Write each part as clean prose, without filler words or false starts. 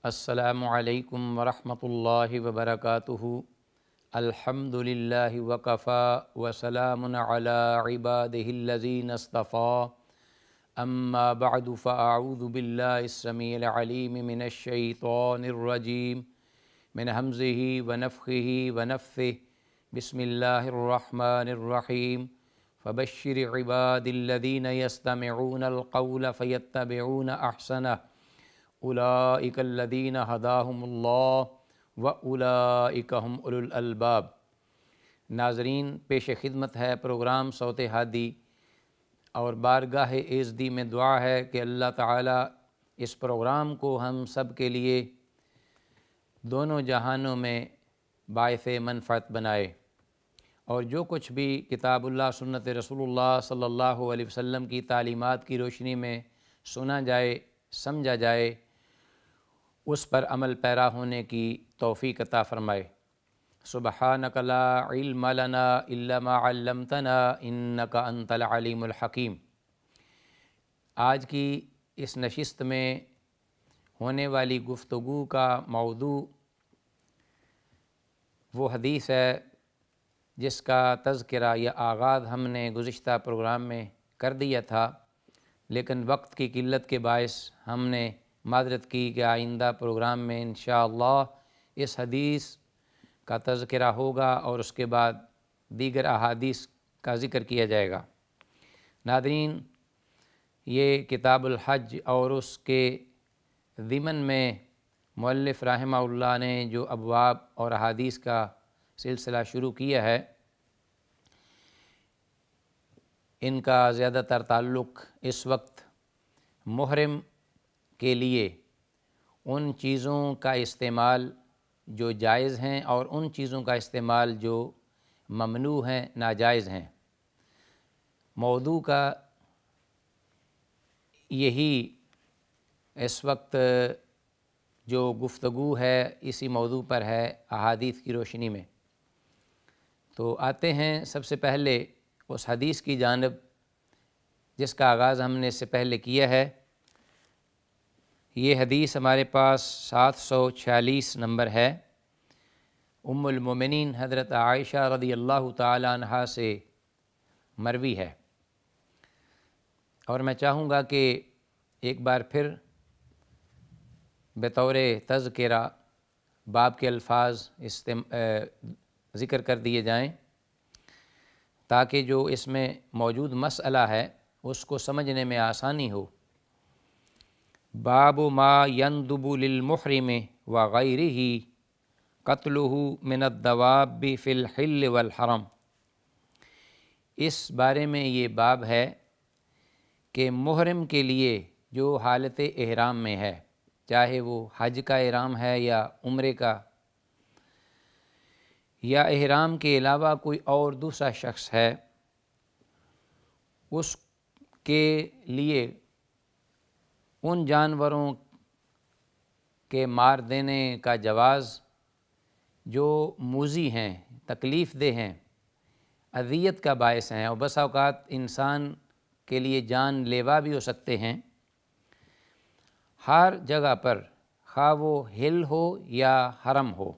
السلام علیکم ورحمۃ اللہ وبرکاتہ۔ الحمدللہ وکفی وسلام علی عبادہ الذین اصطفی، اما بعد فاعوذ باللہ السمیع العلیم من الشیطان الرجیم من ہمزہ ونفخہ ونفثہ، بسم اللہ الرحمن الرحیم۔ فبشر عباد الذین یستمعون القول فیتبعون احسنہ، اولئک الذین ھداھم اللہ واولئک ھم اولو الالباب۔ ناظرین، پیش خدمت ہے پروگرام صوت ہادی، اور بارگاہ ایزدی میں دعا ہے کہ اللہ تعالیٰ اس پروگرام کو ہم سب کے لیے دونوں جہانوں میں باعث منفعت بنائے، اور جو کچھ بھی کتاب اللہ سنت رسول اللہ صلی اللہ علیہ وسلم کی تعلیمات کی روشنی میں سنا جائے، سمجھا جائے، اس پر عمل پیرا ہونے کی توفیق عطا فرمائے۔ سبحانک لا علم لنا الا ما علمتنا انک انت العلیم الحکیم۔ آج کی اس نشست میں ہونے والی گفتگو کا موضوع وہ حدیث ہے جس کا تذکرہ یا آغاز ہم نے گزشتہ پروگرام میں کر دیا تھا، لیکن وقت کی قلت کے باعث ہم نے معذرت کی کہ آئندہ پروگرام میں انشاءاللہ اس حدیث کا تذکرہ ہوگا اور اس کے بعد دیگر احادیث کا ذکر کیا جائے گا۔ ناظرین، یہ کتاب الحج اور اس کے ضمن میں مؤلف رحمہ اللہ نے جو ابواب اور احادیث کا سلسلہ شروع کیا ہے، ان کا زیادہ تر تعلق اس وقت محرم کے لیے ان چیزوں کا استعمال جو جائز ہیں اور ان چیزوں کا استعمال جو ممنوع ہیں، ناجائز ہیں۔ موضوع کا یہی اس وقت جو گفتگو ہے اسی موضوع پر ہے احادیث کی روشنی میں۔ تو آتے ہیں سب سے پہلے اس حدیث کی جانب جس کا آغاز ہم نے اس سے پہلے کیا ہے۔ یہ حدیث ہمارے پاس 746 نمبر ہے۔ ام المومنین حضرت عائشہ رضی اللہ تعالی عنہا سے مروی ہے، اور میں چاہوں گا کہ ایک بار پھر بطور تذکرہ باب کے الفاظ ذکر کر دیے جائیں تاکہ جو اس میں موجود مسئلہ ہے اس کو سمجھنے میں آسانی ہو۔ باب ما يندب للمحرم وغیرہ قتلہ من الدواب فی الحل والحرم۔ اس بارے میں یہ باب ہے کہ محرم کے لیے جو حالت احرام میں ہے، چاہے وہ حج کا احرام ہے یا عمرے کا، یا احرام کے علاوہ کوئی اور دوسرا شخص ہے، اس کے لیے ان جانوروں کے مار دینے کا جواز جو موذی ہیں، تکلیف دہ ہیں، اذیت کا باعث ہیں، اور بسا اوقات انسان کے لیے جان لیوا بھی ہو سکتے ہیں، ہر جگہ پر، خواہ وہ ہل ہو یا حرم ہو۔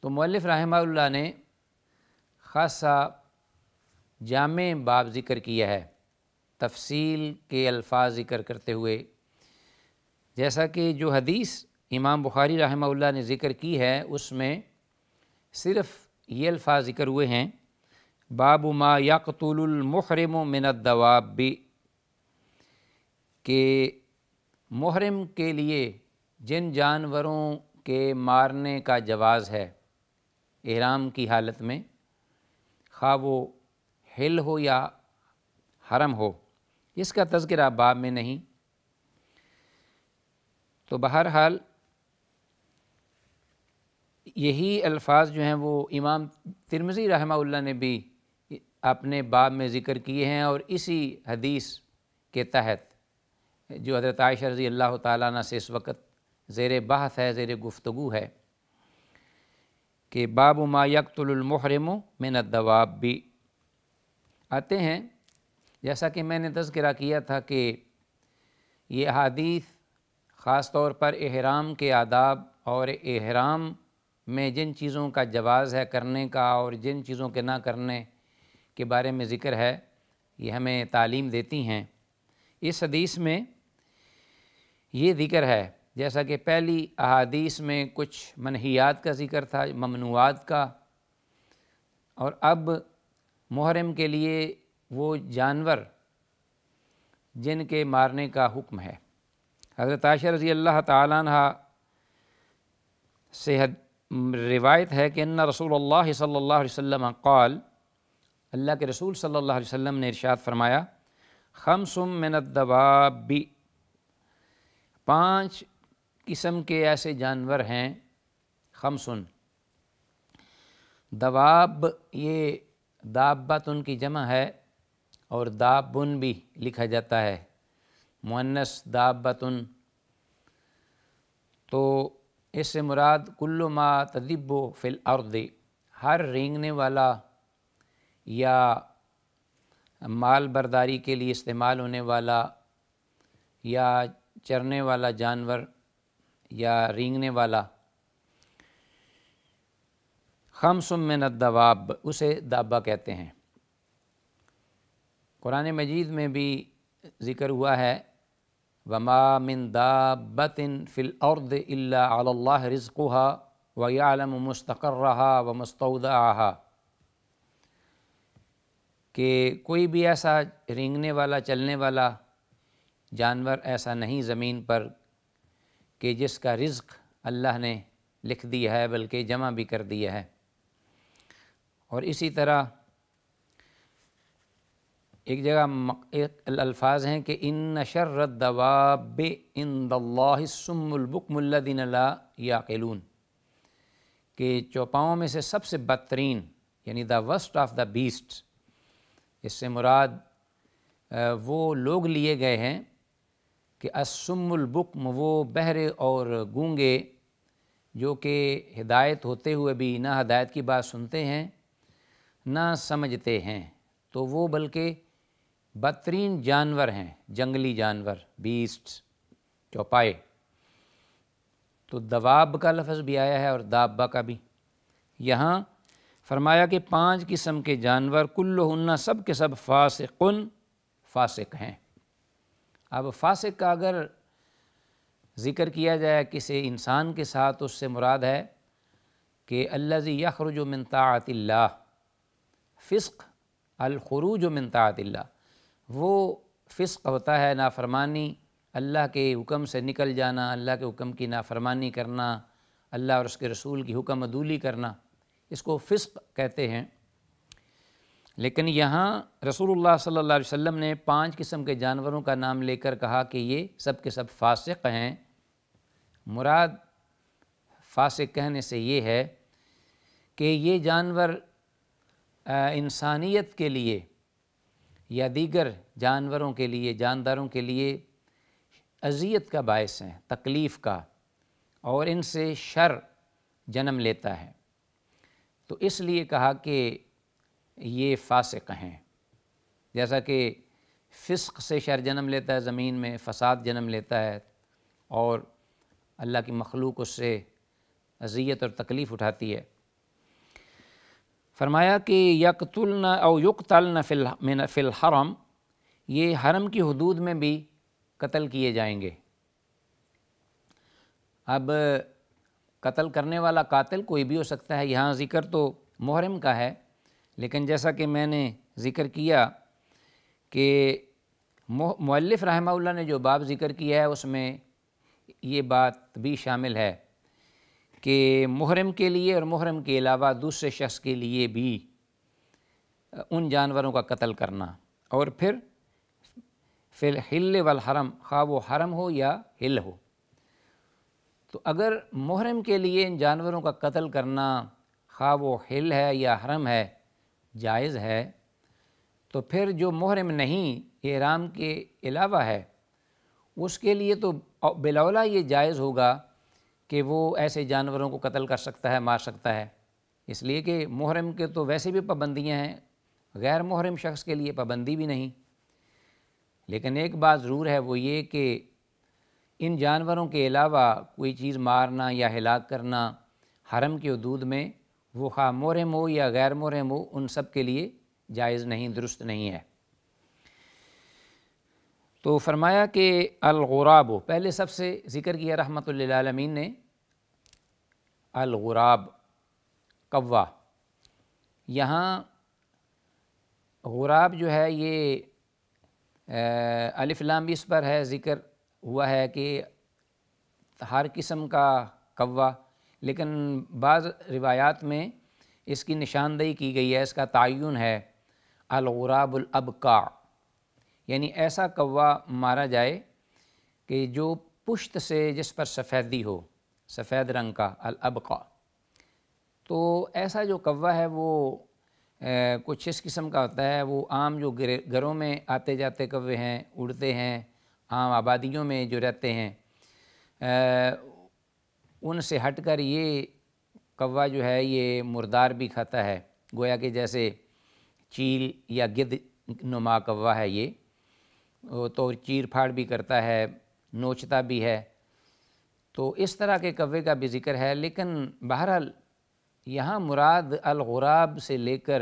تو مؤلف رحمہ اللہ نے خاصا جامع باب ذکر کیا ہے، تفصیل کے الفاظ ذکر کرتے ہوئے، جیسا کہ جو حدیث امام بخاری رحمہ اللہ نے ذکر کی ہے اس میں صرف یہ الفاظ ذکر ہوئے ہیں، باب ما یقتل المحرم من الدواب، کہ محرم کے لیے جن جانوروں کے مارنے کا جواز ہے احرام کی حالت میں، خواہ وہ حل ہو یا حرم ہو، اس کا تذکرہ باب میں نہیں۔ تو بہرحال یہی الفاظ جو ہیں وہ امام ترمذی رحمہ اللہ نے بھی اپنے باب میں ذکر کیے ہیں، اور اسی حدیث کے تحت جو حضرت عائشہ رضی اللہ تعالیٰ عنہ سے اس وقت زیر بحث ہے، زیر گفتگو ہے، کہ باب ما یقتل المحرم من الدواب۔ آتے ہیں، جیسا کہ میں نے تذکرہ کیا تھا کہ یہ احادیث خاص طور پر احرام کے آداب اور احرام میں جن چیزوں کا جواز ہے کرنے کا اور جن چیزوں کے نہ کرنے کے بارے میں ذکر ہے، یہ ہمیں تعلیم دیتی ہیں۔ اس حدیث میں یہ ذکر ہے، جیسا کہ پہلی احادیث میں کچھ منہیات کا ذکر تھا، ممنوعات کا، اور اب محرم کے لیے وہ جانور جن کے مارنے کا حکم ہے۔ حضرت عائشہ رضی اللہ تعالیٰ عنہ سے روایت ہے کہ ان رسول اللہ صلی اللہ علیہ وسلم قال، اللہ کے رسول صلی اللہ علیہ وسلم نے ارشاد فرمایا، خمس من الدواب، 5 قسم کے ایسے جانور ہیں، خمسن، دواب یہ دابتن کی جمع ہے اور دابن بھی لکھا جاتا ہے، مؤنث دابتن، تو اس سے مراد کل ما تدب فی الارض، ہر رینگنے والا یا مال برداری کے لیے استعمال ہونے والا یا چرنے والا جانور یا رینگنے والا، خمس من الدواب، اسے دابہ کہتے ہیں۔ قرآن مجید میں بھی ذکر ہوا ہے، وَمَا مِن دَابَّةٍ فِي الْأَرْضِ إِلَّا عَلَى اللَّهِ رِزْقُهَا وَيَعْلَمُ مُسْتَقَرَّهَا وَمُسْتَوْدَعَهَا، کہ کوئی بھی ایسا رینگنے والا چلنے والا جانور ایسا نہیں زمین پر کہ جس کا رزق اللہ نے لکھ دیا ہے بلکہ جمع بھی کر دیا ہے۔ اور اسی طرح ایک جگہ الفاظ ہیں کہ ان شر الدواب عند اللہ الصم البکم الذین لا یعقلون، کہ چوپاؤں میں سے سب سے بدترین یعنی the worst of the best, اس سے مراد وہ لوگ لیے گئے ہیں کہ الصم البکم، وہ بہرے اور گونگے جو کہ ہدایت ہوتے ہوئے بھی نہ ہدایت کی بات سنتے ہیں نہ سمجھتے ہیں، تو وہ بلکہ بدترین جانور ہیں، جنگلی جانور، بیسٹ، چوپائے۔ تو دواب کا لفظ بھی آیا ہے اور دابہ کا بھی۔ یہاں فرمایا کہ 5 قسم کے جانور، کلہن، سب کے سب، فاسقن، فاسق ہیں۔ اب فاسق کا اگر ذکر کیا جائے کسی انسان کے ساتھ، اس سے مراد ہے کہ الذی یخرج من طاعت اللہ، فسق، الخروج من طاعت اللہ، وہ فسق ہوتا ہے، نافرمانی، اللہ کے حکم سے نکل جانا، اللہ کے حکم کی نافرمانی کرنا، اللہ اور اس کے رسول کی حکم عدولی کرنا، اس کو فسق کہتے ہیں۔ لیکن یہاں رسول اللہ صلی اللہ علیہ وسلم نے 5 قسم کے جانوروں کا نام لے کر کہا کہ یہ سب کے سب فاسق ہیں۔ مراد فاسق کہنے سے یہ ہے کہ یہ جانور انسانیت کے لیے یا دیگر جانوروں کے لیے، جانداروں کے لیے اذیت کا باعث ہیں، تکلیف کا، اور ان سے شر جنم لیتا ہے، تو اس لیے کہا کہ یہ فاسق ہیں۔ جیسا کہ فسق سے شر جنم لیتا ہے، زمین میں فساد جنم لیتا ہے اور اللہ کی مخلوق اس سے اذیت اور تکلیف اٹھاتی ہے۔ فرمایا کہ یقتلن او یقتلن فی الحرم، یہ حرم کی حدود میں بھی قتل کیے جائیں گے۔ اب قتل کرنے والا قاتل کوئی بھی ہو سکتا ہے، یہاں ذکر تو محرم کا ہے، لیکن جیسا کہ میں نے ذکر کیا کہ مؤلف رحمہ اللہ نے جو باب ذکر کیا ہے اس میں یہ بات بھی شامل ہے کہ محرم کے لیے اور محرم کے علاوہ دوسرے شخص کے لیے بھی ان جانوروں کا قتل کرنا، اور پھر فی الحل والحرم، خواہ وہ حرم ہو یا حل ہو۔ تو اگر محرم کے لیے ان جانوروں کا قتل کرنا، خواہ وہ حل ہے یا حرم ہے، جائز ہے، تو پھر جو محرم نہیں، احرام کے علاوہ ہے، اس کے لیے تو بالاولیٰ یہ جائز ہوگا کہ وہ ایسے جانوروں کو قتل کر سکتا ہے، مار سکتا ہے، اس لیے کہ محرم کے تو ویسے بھی پابندیاں ہیں، غیر محرم شخص کے لیے پابندی بھی نہیں۔ لیکن ایک بات ضرور ہے، وہ یہ کہ ان جانوروں کے علاوہ کوئی چیز مارنا یا ہلاک کرنا حرم کی حدود میں، وہ خواہ محرم ہو یا غیر محرم ہو، ان سب کے لیے جائز نہیں، درست نہیں ہے۔ تو فرمایا کہ الغراب، پہلے سب سے ذکر کیا رحمۃ للعالمین نے الغراب، کوا۔ یہاں غراب جو ہے یہ الف لام اس پر ہے، ذکر ہوا ہے کہ ہر قسم کا کوا، لیکن بعض روایات میں اس کی نشاندہی کی گئی ہے، اس کا تعین ہے الغراب الابقع، یعنی ایسا کوا مارا جائے کہ جو پشت سے جس پر سفیدی ہو، سفید رنگ کا، الابقع۔ تو ایسا جو کوا ہے وہ کچھ اس قسم کا ہوتا ہے، وہ عام جو گھروں میں آتے جاتے کوے ہیں، اڑتے ہیں، عام آبادیوں میں جو رہتے ہیں، ان سے ہٹ کر یہ کوا جو ہے یہ مردار بھی کھاتا ہے، گویا کہ جیسے چیل یا گدھ نما کوا ہے یہ، تو چیر پھاڑ بھی کرتا ہے، نوچتا بھی ہے۔ تو اس طرح کے کوے کا بھی ذکر ہے، لیکن بہرحال یہاں مراد الغراب سے لے کر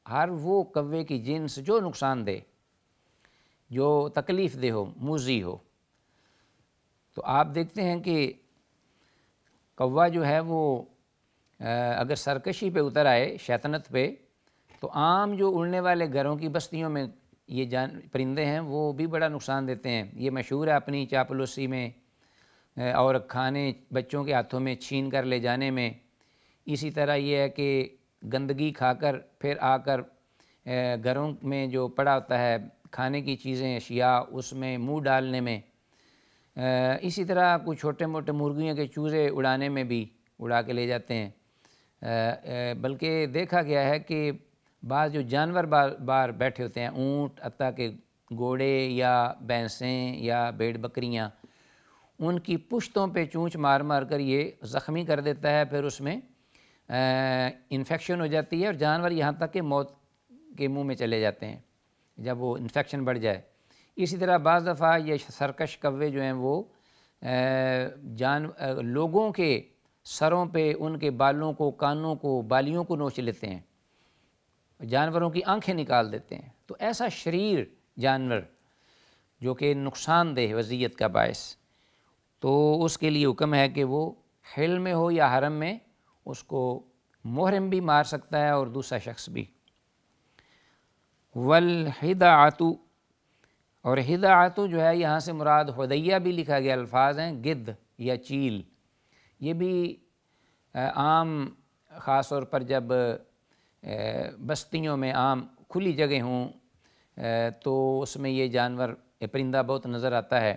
ہر وہ کوے کی جنس جو نقصان دے، جو تکلیف دہ ہو، موذی ہو۔ تو آپ دیکھتے ہیں کہ کوا جو ہے وہ اگر سرکشی پہ اتر آئے، شیطنت پہ، تو عام جو اڑنے والے گھروں کی بستیوں میں یہ پرندے ہیں وہ بھی بڑا نقصان دیتے ہیں۔ یہ مشہور ہے اپنی چاپلوسی میں اور کھانے بچوں کے ہاتھوں میں چھین کر لے جانے میں۔ اسی طرح یہ ہے کہ گندگی کھا کر پھر آ کر گھروں میں جو پڑا ہوتا ہے کھانے کی چیزیں، اشیاء، اس میں منہ ڈالنے میں۔ اسی طرح کچھ چھوٹے موٹے مرغیوں کے چوزے اڑانے میں بھی اڑا کے لے جاتے ہیں۔ بلکہ دیکھا گیا ہے کہ بعض جو جانور بار بیٹھے ہوتے ہیں، اونٹ، حتیٰ کہ گھوڑے یا بھینسیں یا بھیڑ بکریاں، ان کی پشتوں پہ چونچ مار مار کر یہ زخمی کر دیتا ہے، پھر اس میں انفیکشن ہو جاتی ہے اور جانور یہاں تک کہ موت کے منہ میں چلے جاتے ہیں جب وہ انفیکشن بڑھ جائے۔ اسی طرح بعض دفعہ یہ سرکش کوے جو ہیں وہ لوگوں کے سروں پہ ان کے بالوں کو، کانوں کو، بالیوں کو نوچ لیتے ہیں، جانوروں کی آنکھیں نکال دیتے ہیں۔ تو ایسا شریر جانور جو کہ نقصان دہ وضعیت کا باعث، تو اس کے لیے حکم ہے کہ وہ حل میں ہو یا حرم میں، اس کو محرم بھی مار سکتا ہے اور دوسرا شخص بھی۔ والحداعۃ، اور حداعۃ جو ہے یہاں سے مراد حدیہ بھی لکھا گیا الفاظ ہیں، گدھ یا چیل۔ یہ بھی عام خاص طور پر جب بستیوں میں عام کھلی جگہ ہوں تو اس میں یہ جانور، یہ پرندہ بہت نظر آتا ہے۔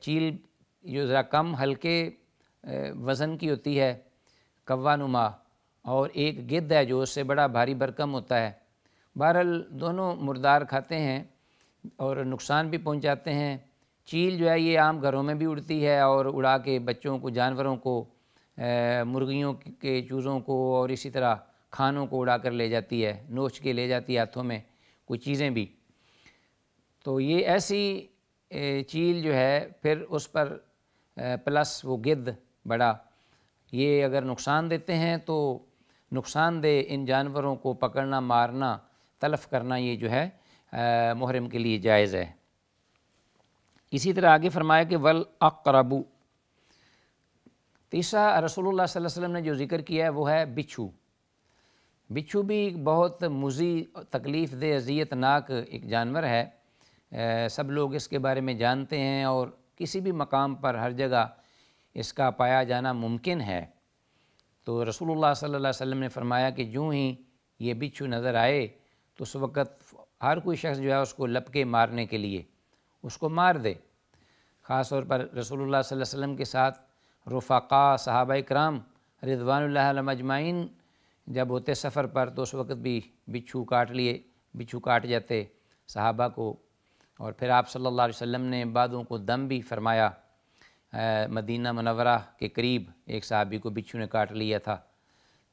چیل جو ذرا کم ہلکے وزن کی ہوتی ہے، کوا نما، اور ایک گدھ ہے جو اس سے بڑا بھاری بھرکم ہوتا ہے۔ بہرحال دونوں مردار کھاتے ہیں اور نقصان بھی پہنچاتے ہیں۔ چیل جو ہے یہ عام گھروں میں بھی اڑتی ہے اور اڑا کے بچوں کو، جانوروں کو، مرغیوں کے چوزوں کو اور اسی طرح کھانوں کو اڑا کر لے جاتی ہے، نوچ کے لے جاتی ہے ہاتھوں میں کوئی چیزیں بھی۔ تو یہ ایسی چیل جو ہے پھر اس پر پلس وہ گدھ بڑا، یہ اگر نقصان دیتے ہیں تو نقصان دہ ان جانوروں کو پکڑنا، مارنا، تلف کرنا یہ جو ہے محرم کے لیے جائز ہے۔ اسی طرح آگے فرمایا کہ والاقرب، تیسرا رسول اللہ صلی اللہ علیہ وسلم نے جو ذکر کیا ہے وہ ہے بچھو۔ بچھو بھی بہت مضر، تکلیف دہ، اذیت ناک ایک جانور ہے۔ سب لوگ اس کے بارے میں جانتے ہیں اور کسی بھی مقام پر ہر جگہ اس کا پایا جانا ممکن ہے۔ تو رسول اللہ صلی اللہ علیہ وسلم نے فرمایا کہ جو ہی یہ بچھو نظر آئے تو اس وقت ہر کوئی شخص جو ہے اس کو لپکے مارنے کے لیے اس کو مار دے۔ خاص طور پر رسول اللہ صلی اللہ علیہ وسلم کے ساتھ رفقاء صحابہ کرام رضوان اللہ علیہم اجمعین جب ہوتے سفر پر تو اس وقت بھی بچھو کاٹ جاتے صحابہ کو، اور پھر آپ صلی اللہ علیہ وسلم نے بعضوں کو دم بھی فرمایا۔ مدینہ منورہ کے قریب ایک صحابی کو بچھو نے کاٹ لیا تھا۔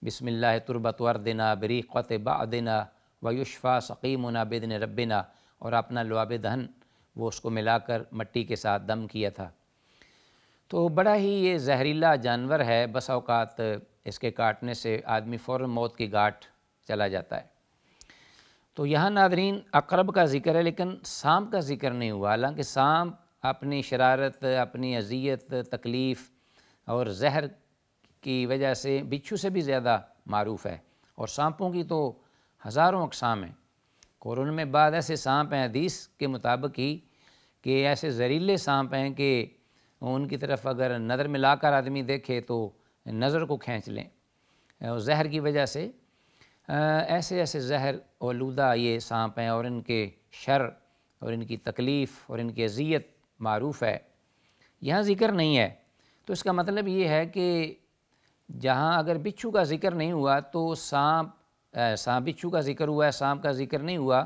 بسم اللہ تربت وردنا بریقت بعدنا ویشفا سقیمنا باذن ربنا، اور اپنا لعاب دہن وہ اس کو ملا کر مٹی کے ساتھ دم کیا تھا۔ تو بڑا ہی یہ زہریلا جانور ہے، بس اوقات اس کے کاٹنے سے آدمی فوراً موت کی گھاٹ چلا جاتا ہے۔ تو یہاں ناظرین عقرب کا ذکر ہے، لیکن سانپ کا ذکر نہیں ہوا، حالانکہ سانپ اپنی شرارت، اپنی اذیت، تکلیف اور زہر کی وجہ سے بچھو سے بھی زیادہ معروف ہے، اور سانپوں کی تو ہزاروں اقسام ہیں۔ قرآن میں بعض ایسے سانپ ہیں حدیث کے مطابق ہی کہ ایسے زہریلے سانپ ہیں کہ ان کی طرف اگر نظر ملا کر آدمی دیکھے تو نظر کو کھینچ لیں، اور زہر کی وجہ سے ایسے ایسے زہر آلودہ یہ سانپ ہیں، اور ان کے شر اور ان کی تکلیف اور ان کی اذیت معروف ہے، یہاں ذکر نہیں ہے۔ تو اس کا مطلب یہ ہے کہ جہاں اگر بچھو کا ذکر نہیں ہوا تو سانپ بچھو کا ذکر ہوا ہے، سانپ کا ذکر نہیں ہوا،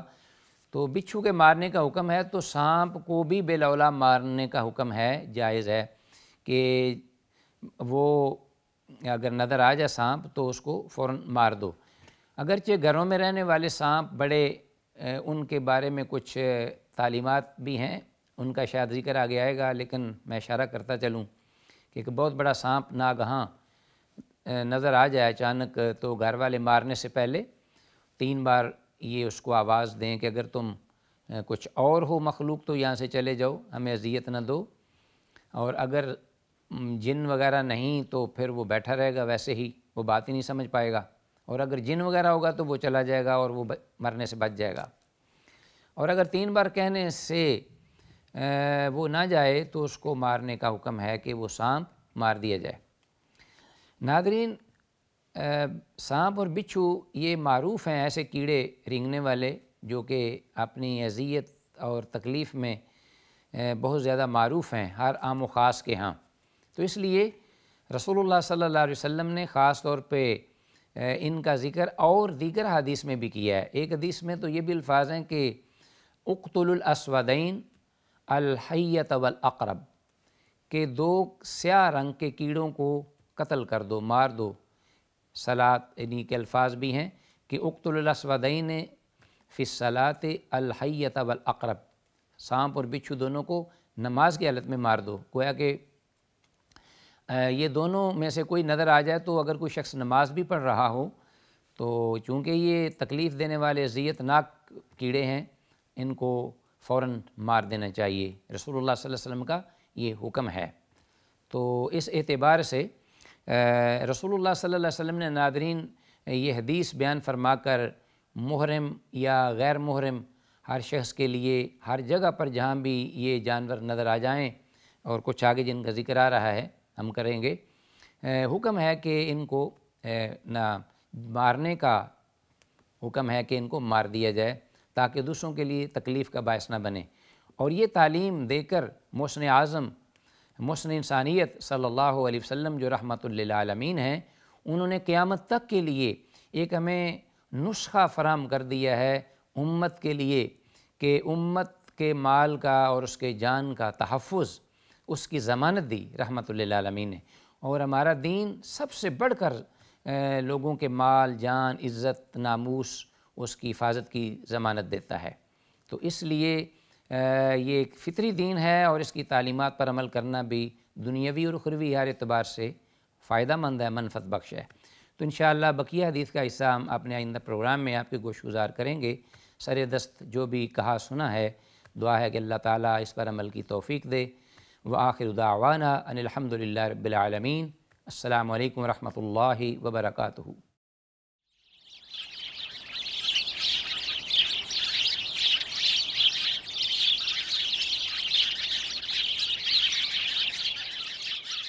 تو بچھو کے مارنے کا حکم ہے تو سانپ کو بھی بالاولیٰ مارنے کا حکم ہے، جائز ہے کہ وہ اگر نظر آ جائے سانپ تو اس کو فوراً مار دو۔ اگرچہ گھروں میں رہنے والے سانپ بڑے ان کے بارے میں کچھ تعلیمات بھی ہیں، ان کا شاید ذکر آگے آئے گا، لیکن میں اشارہ کرتا چلوں کہ ایک بہت بڑا سانپ ناگہاں نظر آ جائے اچانک، تو گھر والے مارنے سے پہلے 3 بار یہ اس کو آواز دیں کہ اگر تم کچھ اور ہو مخلوق تو یہاں سے چلے جاؤ، ہمیں اذیت نہ دو، اور اگر جن وغیرہ نہیں تو پھر وہ بیٹھا رہے گا ویسے ہی، وہ بات ہی نہیں سمجھ پائے گا، اور اگر جن وغیرہ ہوگا تو وہ چلا جائے گا اور وہ مرنے سے بچ جائے گا۔ اور اگر 3 بار کہنے سے وہ نہ جائے تو اس کو مارنے کا حکم ہے کہ وہ سانپ مار دیا جائے۔ ناظرین سانپ اور بچھو یہ معروف ہیں، ایسے کیڑے رینگنے والے جو کہ اپنی اذیت اور تکلیف میں بہت زیادہ معروف ہیں ہر عام و خاص کے ہاں۔ تو اس لیے رسول اللہ صلی اللہ علیہ وسلم نے خاص طور پہ ان کا ذکر اور دیگر حدیث میں بھی کیا ہے۔ ایک حدیث میں تو یہ بھی الفاظ ہیں کہ اقتلوا الاسودین الحیۃ والعقرب، کہ 2 سیاہ رنگ کے کیڑوں کو قتل کر دو، مار دو۔ صلاۃ انہی کے الفاظ بھی ہیں کہ اقتلوا الاسودین فی الصلاۃ الحیۃ والعقرب، سانپ اور بچھو دونوں کو نماز کی حالت میں مار دو۔ گویا کہ یہ دونوں میں سے کوئی نظر آ جائے تو اگر کوئی شخص نماز بھی پڑھ رہا ہو تو چونکہ یہ تکلیف دینے والے اذیت ناک کیڑے ہیں، ان کو فوراً مار دینا چاہیے، رسول اللہ صلی اللہ علیہ وسلم کا یہ حکم ہے۔ تو اس اعتبار سے رسول اللہ صلی اللہ علیہ وسلم نے ناظرین یہ حدیث بیان فرما کر محرم یا غیر محرم ہر شخص کے لیے ہر جگہ پر جہاں بھی یہ جانور نظر آ جائیں، اور کچھ آگے جن کا ذکر آ رہا ہے ہم کریں گے، حکم ہے کہ ان کو نہ مارنے کا حکم ہے کہ ان کو مار دیا جائے تاکہ دوسروں کے لیے تکلیف کا باعث نہ بنے۔ اور یہ تعلیم دے کر محسن اعظم محسن انسانیت صلی اللہ علیہ وسلم جو رحمت للعالمین ہیں، انہوں نے قیامت تک کے لیے ایک ہمیں نسخہ فراہم کر دیا ہے امت کے لیے کہ امت کے مال کا اور اس کے جان کا تحفظ اس کی ضمانت دی رحمت للعالمین نے، اور ہمارا دین سب سے بڑھ کر لوگوں کے مال، جان، عزت، ناموس اس کی حفاظت کی ضمانت دیتا ہے۔ تو اس لیے یہ ایک فطری دین ہے، اور اس کی تعلیمات پر عمل کرنا بھی دنیاوی اور اخروی ہر اعتبار سے فائدہ مند ہے، منفعت بخش ہے۔ تو انشاءاللہ بقیہ حدیث کا حصہ ہم اپنے آئندہ پروگرام میں آپ کے گوش گزار کریں گے۔ سر دست جو بھی کہا سنا ہے، دعا ہے کہ اللہ تعالیٰ اس پر عمل کی توفیق دے۔ وآخر دعوانا ان الحمد للہ رب العالمین۔ السلام علیکم ورحمۃ اللہ وبرکاتہ۔